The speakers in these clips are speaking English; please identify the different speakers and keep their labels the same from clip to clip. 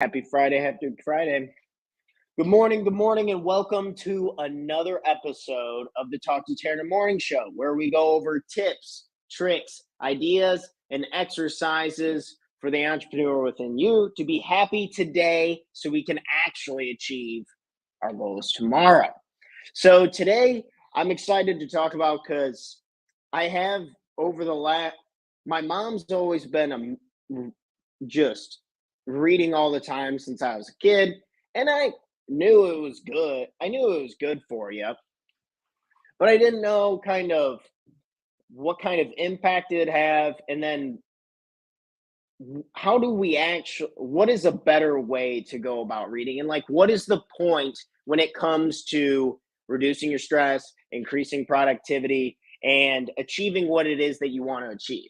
Speaker 1: Happy Friday, happy Friday. Good morning, and welcome to another episode of the Talk to Tanner Morning Show, where we go over tips, tricks, ideas, and exercises for the entrepreneur within you to be happy today so we can actually achieve our goals tomorrow. So today I'm excited to talk about because I have over the last, my mom's always been just reading all the time since I was a kid, and I knew it was good. I knew it was good for you, but I didn't know kind of what kind of impact it'd have, and then how do we actually, what is a better way to go about reading, and like what is the point when it comes to reducing your stress, increasing productivity, and achieving what it is that you want to achieve.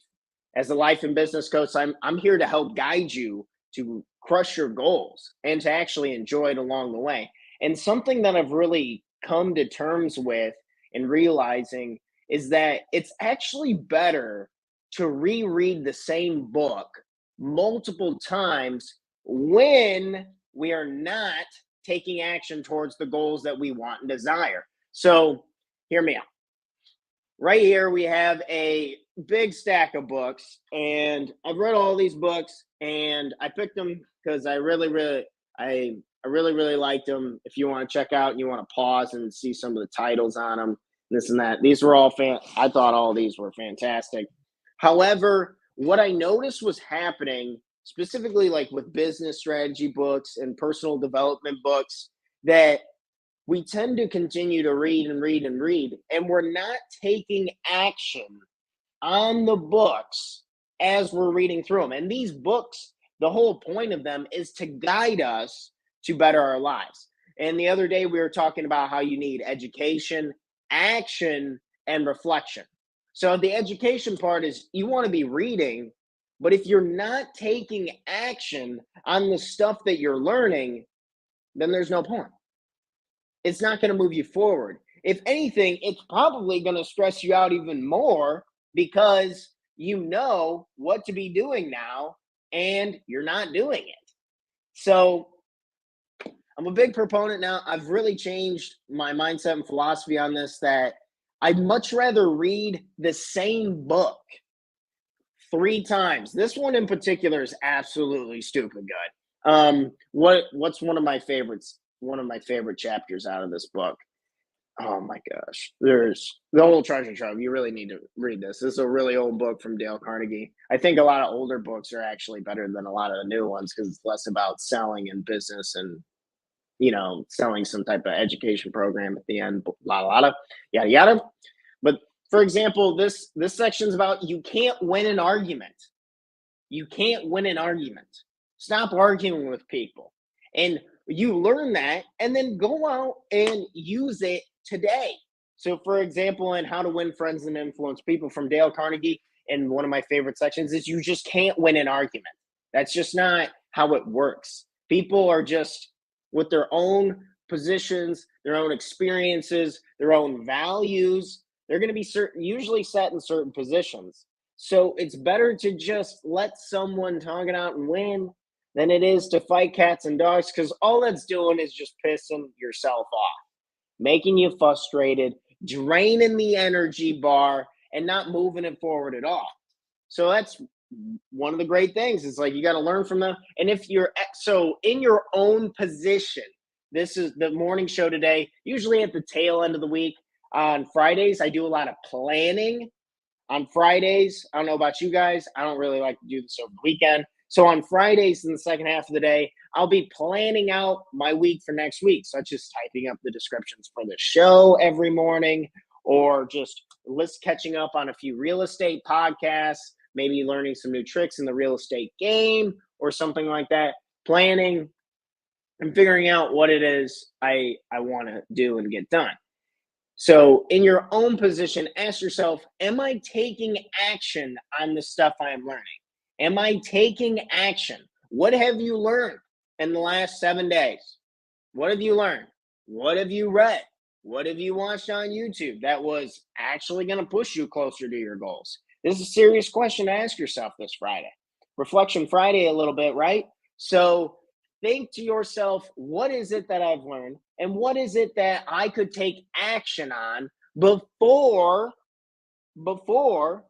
Speaker 1: As a life and business coach, I'm here to help guide you to crush your goals and to actually enjoy it along the way. And something that I've really come to terms with and realizing is that it's actually better to reread the same book multiple times when we are not taking action towards the goals that we want and desire. So, hear me out. Right here, we have a big stack of books, and I've read all these books, and I picked them because I really liked them. If you want to check out and you want to pause and see some of the titles on them, this and that, these were all I thought all these were fantastic. However, what I noticed was happening specifically like with business strategy books and personal development books that we tend to continue to read and read and read, and we're not taking action on the books as we're reading through them. And these books, the whole point of them is to guide us to better our lives. And the other day, we were talking about how you need education, action, and reflection. So, the education part is you want to be reading, but if you're not taking action on the stuff that you're learning, then there's no point. It's not going to move you forward. If anything, it's probably going to stress you out even more because you know what to be doing now and you're not doing it. So I'm a big proponent now. I've really changed my mindset and philosophy on this that I'd much rather read the same book 3 times. This one in particular is absolutely stupid good. What's one of my favorites? One of my favorite chapters out of this book. Oh my gosh. There's the whole treasure trove. You really need to read this. This is a really old book from Dale Carnegie. I think a lot of older books are actually better than a lot of the new ones because it's less about selling and business and selling some type of education program at the end, yada yada. But for example, this section's about you can't win an argument. You can't win an argument. Stop arguing with people. And you learn that and then go out and use it today. So, for example, in How to Win Friends and Influence People from Dale Carnegie, in one of my favorite sections, is you just can't win an argument. That's just not how it works. People are just with their own positions, their own experiences, their own values. They're going to be usually set in certain positions. So it's better to just let someone talk it out and win than it is to fight cats and dogs, because all that's doing is just pissing yourself off, making you frustrated, draining the energy bar, and not moving it forward at all. So that's one of the great things. It's like you got to learn from them. And if you're in your own position, this is the morning show today, usually at the tail end of the week. On Fridays, I do a lot of planning. On Fridays, I don't know about you guys, I don't really like to do this over the weekend. So on Fridays in the second half of the day, I'll be planning out my week for next week, such as typing up the descriptions for the show every morning, or just catching up on a few real estate podcasts, maybe learning some new tricks in the real estate game or something like that. Planning and figuring out what it is I want to do and get done. So in your own position, ask yourself, am I taking action on the stuff I am learning? Am I taking action? What have you learned in the last 7 days? What have you learned? What have you read? What have you watched on YouTube that was actually going to push you closer to your goals? This is a serious question to ask yourself this Friday. Reflection Friday a little bit, right? So think to yourself, what is it that I've learned? And what is it that I could take action on before before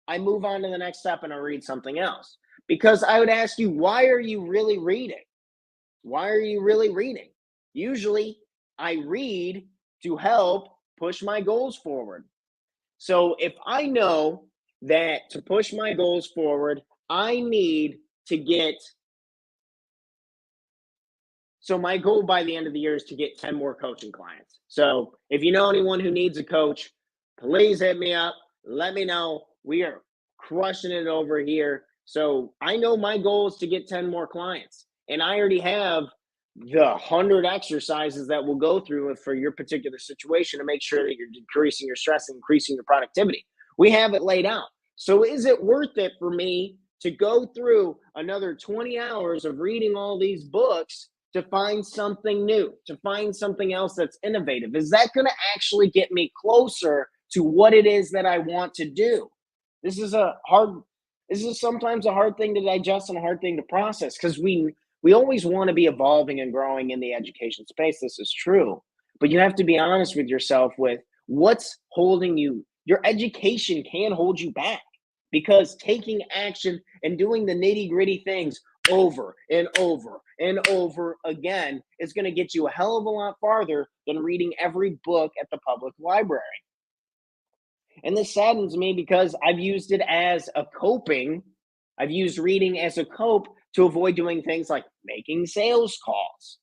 Speaker 1: I move on to the next step and I read something else? Because I would ask you, why are you really reading? Why are you really reading? Usually, I read to help push my goals forward. So if I know that to push my goals forward, I need to get, so my goal by the end of the year is to get 10 more coaching clients. So if you know anyone who needs a coach, please hit me up. Let me know. We are crushing it over here. So I know my goal is to get 10 more clients. And I already have the 100 exercises that we'll go through for your particular situation to make sure that you're decreasing your stress and increasing your productivity. We have it laid out. So is it worth it for me to go through another 20 hours of reading all these books to find something new, to find something else that's innovative? Is that going to actually get me closer to what it is that I want to do? This is a hard, this is sometimes a hard thing to digest and a hard thing to process because we always want to be evolving and growing in the education space. This is true. But you have to be honest with yourself with what's holding you. Your education can hold you back because taking action and doing the nitty gritty things over and over and over again is going to get you a hell of a lot farther than reading every book at the public library. And this saddens me because I've used it as a coping. I've used reading as a cope to avoid doing things like making sales calls,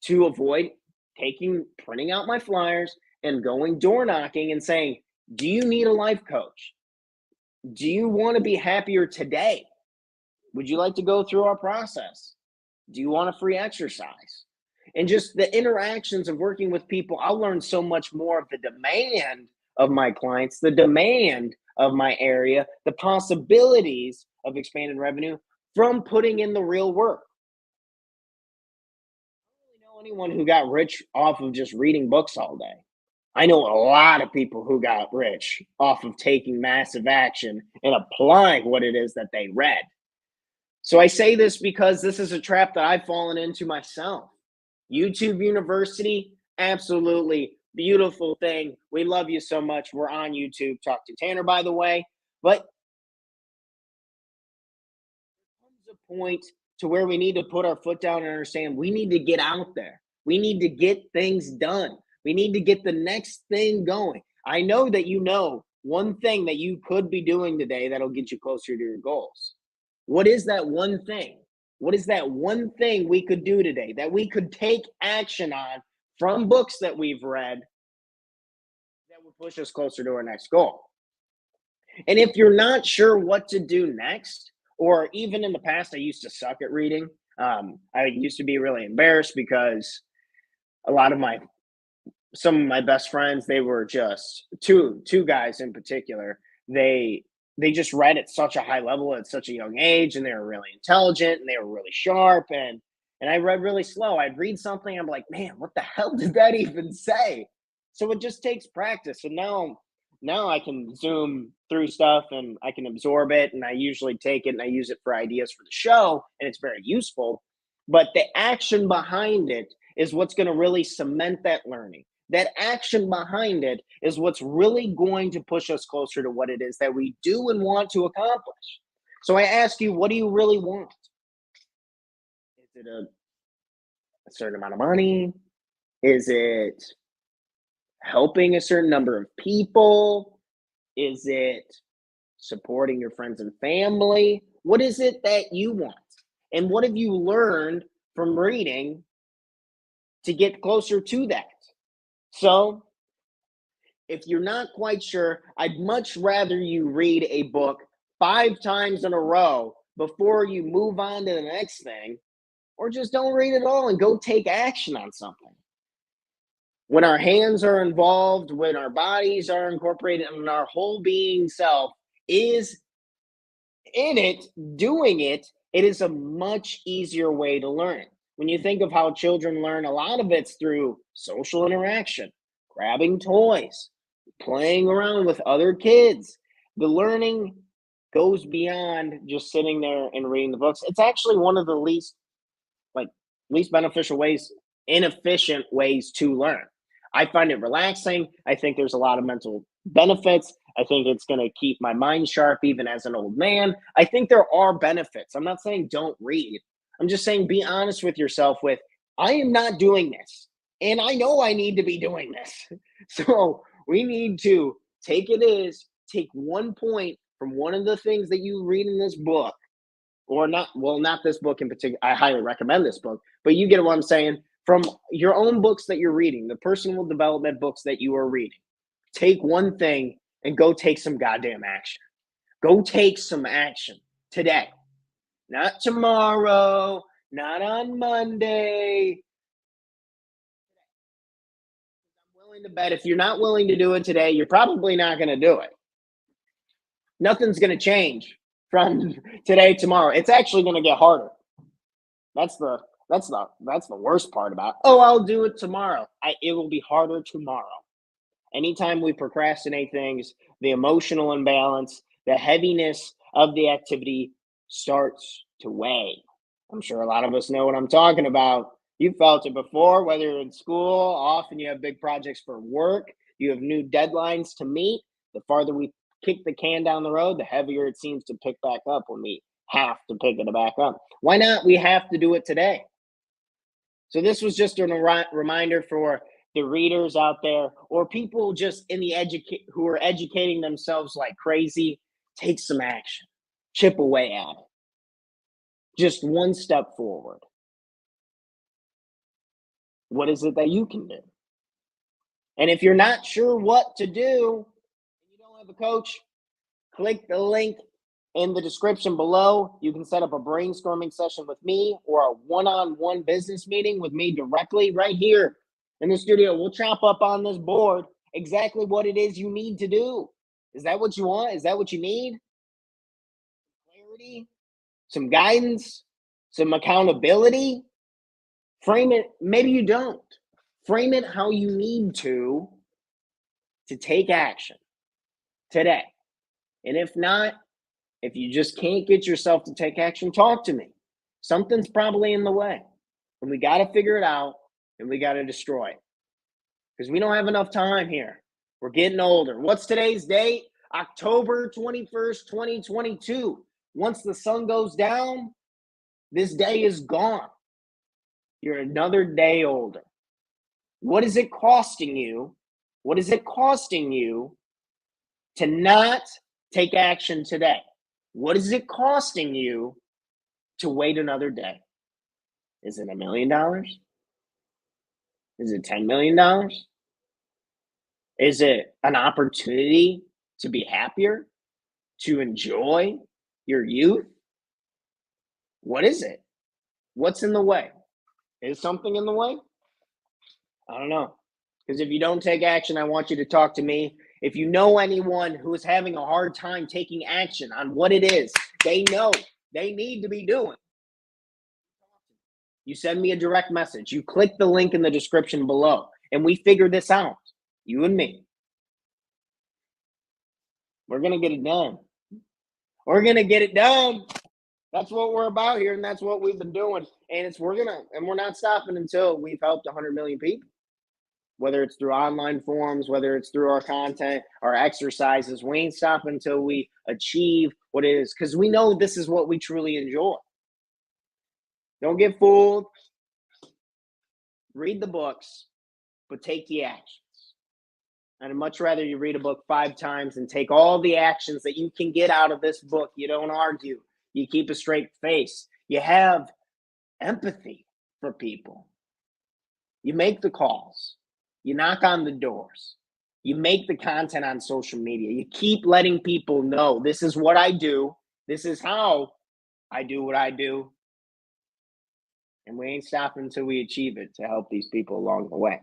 Speaker 1: to avoid printing out my flyers and going door knocking and saying, do you need a life coach? Do you want to be happier today? Would you like to go through our process? Do you want a free exercise? And just the interactions of working with people, I'll learn so much more of the demand of my clients, the demand of my area, the possibilities of expanded revenue from putting in the real work. I don't really know anyone who got rich off of just reading books all day. I know a lot of people who got rich off of taking massive action and applying what it is that they read. So I say this because this is a trap that I've fallen into myself. YouTube University, absolutely beautiful thing. We love you so much. We're on YouTube. Talk to Tanner, by the way. But there comes a point to where we need to put our foot down and understand we need to get out there. We need to get things done. We need to get the next thing going. I know that you know one thing that you could be doing today that'll get you closer to your goals. What is that one thing? What is that one thing we could do today that we could take action on from books that we've read that would push us closer to our next goal? And if you're not sure what to do next, or even in the past, I used to suck at reading. I used to be really embarrassed because a lot of my some of my best friends, they were just two guys in particular. They just read at such a high level at such a young age, and they were really intelligent and they were really sharp. And I read really slow. I'd read something, I'm like, man, what the hell did that even say? So it just takes practice. And now I can zoom through stuff and I can absorb it, and I usually take it and I use it for ideas for the show, and it's very useful. But the action behind it is what's going to really cement that learning. That action behind it is what's really going to push us closer to what it is that we do and want to accomplish. So I ask you, what do you really want? Is it a certain amount of money? Is it helping a certain number of people? Is it supporting your friends and family? What is it that you want? And what have you learned from reading to get closer to that? So, if you're not quite sure, I'd much rather you read a book 5 times in a row before you move on to the next thing, or just don't read it all and go take action on something. When our hands are involved, when our bodies are incorporated, and our whole being self is in it, doing it, it is a much easier way to learn. When you think of how children learn, a lot of it's through social interaction, grabbing toys, playing around with other kids. The learning goes beyond just sitting there and reading the books. It's actually one of the least, like, least beneficial ways, inefficient ways to learn. I find it relaxing. I think there's a lot of mental benefits. I think it's going to keep my mind sharp even as an old man. I think there are benefits. I'm not saying don't read. I'm just saying be honest with yourself with I am not doing this. And I know I need to be doing this. So we need to take 1 point from one of the things that you read in this book, or not, well, not this book in particular. I highly recommend this book, but you get what I'm saying. From your own books that you're reading, the personal development books that you are reading, take one thing and go take some goddamn action. Go take some action today, not tomorrow, not on Monday. I'm willing to bet if you're not willing to do it today, you're probably not going to do it. Nothing's going to change from today to tomorrow. It's actually going to get harder. That's the worst part about it. Oh, I'll do it tomorrow. It will be harder tomorrow. Anytime we procrastinate things, the emotional imbalance, the heaviness of the activity starts to weigh. I'm sure a lot of us know what I'm talking about. You felt it before, whether you're in school, often you have big projects for work, you have new deadlines to meet. The farther we kick the can down the road, the heavier it seems to pick back up when we have to pick it back up. Why not? We have to do it today. So this was just a reminder for the readers out there, or people just in the who are educating themselves like crazy. Take some action, chip away at it. Just one step forward. What is it that you can do? And if you're not sure what to do, and you don't have a coach, click the link in the description below. You can set up a brainstorming session with me or a one-on-one business meeting with me directly right here in the studio. We'll chop up on this board exactly what it is you need to do. Is that what you want? Is that what you need? Clarity, some guidance, some accountability. Frame it. Maybe you don't. Frame it how you need to take action today. And if not, if you just can't get yourself to take action, talk to me. Something's probably in the way. And we got to figure it out, and we got to destroy it. Because we don't have enough time here. We're getting older. What's today's date? October 21st, 2022. Once the sun goes down, this day is gone. You're another day older. What is it costing you? What is it costing you to not take action today? What is it costing you to wait another day? Is it $1 million? Is it $10 million? Is it an opportunity to be happier, to enjoy your youth? What is it? What's in the way? Is something in the way? I don't know. Because if you don't take action, I want you to talk to me. If you know anyone who is having a hard time taking action on what it is they know they need to be doing, you send me a direct message. You click the link in the description below, and we figure this out, you and me. We're going to get it done. We're going to get it done. That's what we're about here, and that's what we've been doing. And we're not stopping until we've helped 100 million people. Whether it's through online forums, whether it's through our content, our exercises, we ain't stopping until we achieve what it is, because we know this is what we truly enjoy. Don't get fooled. Read the books, but take the actions. And I'd much rather you read a book 5 times and take all the actions that you can get out of this book. You don't argue. You keep a straight face. You have empathy for people. You make the calls. You knock on the doors. You make the content on social media. You keep letting people know this is what I do. This is how I do what I do. And we ain't stopping until we achieve it to help these people along the way.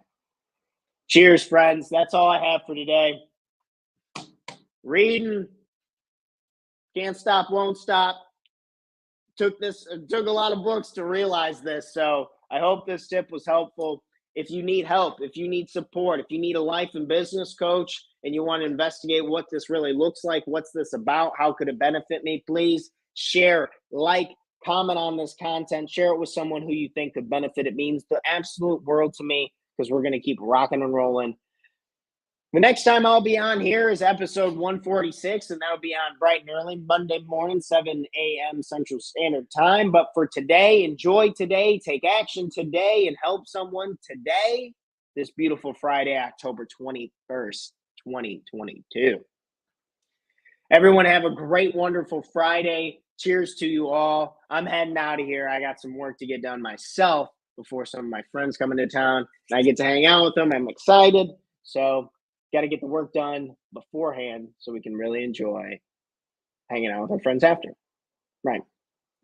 Speaker 1: Cheers, friends. That's all I have for today. Reading. Can't stop, won't stop. Took a lot of books to realize this. So I hope this tip was helpful. If you need help, if you need support, if you need a life and business coach and you want to investigate what this really looks like, what's this about, how could it benefit me, please share, like, comment on this content, share it with someone who you think could benefit. It means the absolute world to me because we're going to keep rocking and rolling. The next time I'll be on here is episode 146, and that'll be on bright and early Monday morning, 7 a.m. Central Standard Time. But for today, enjoy today, take action today, and help someone today, this beautiful Friday, October 21st, 2022. Everyone have a great, wonderful Friday. Cheers to you all. I'm heading out of here. I got some work to get done myself before some of my friends come into town, and I get to hang out with them. I'm excited. So got to get the work done beforehand so we can really enjoy hanging out with our friends after. Right.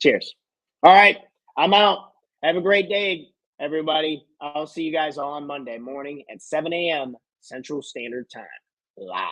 Speaker 1: Cheers. All right. I'm out. Have a great day, everybody. I'll see you guys all on Monday morning at 7 a.m. Central Standard Time live.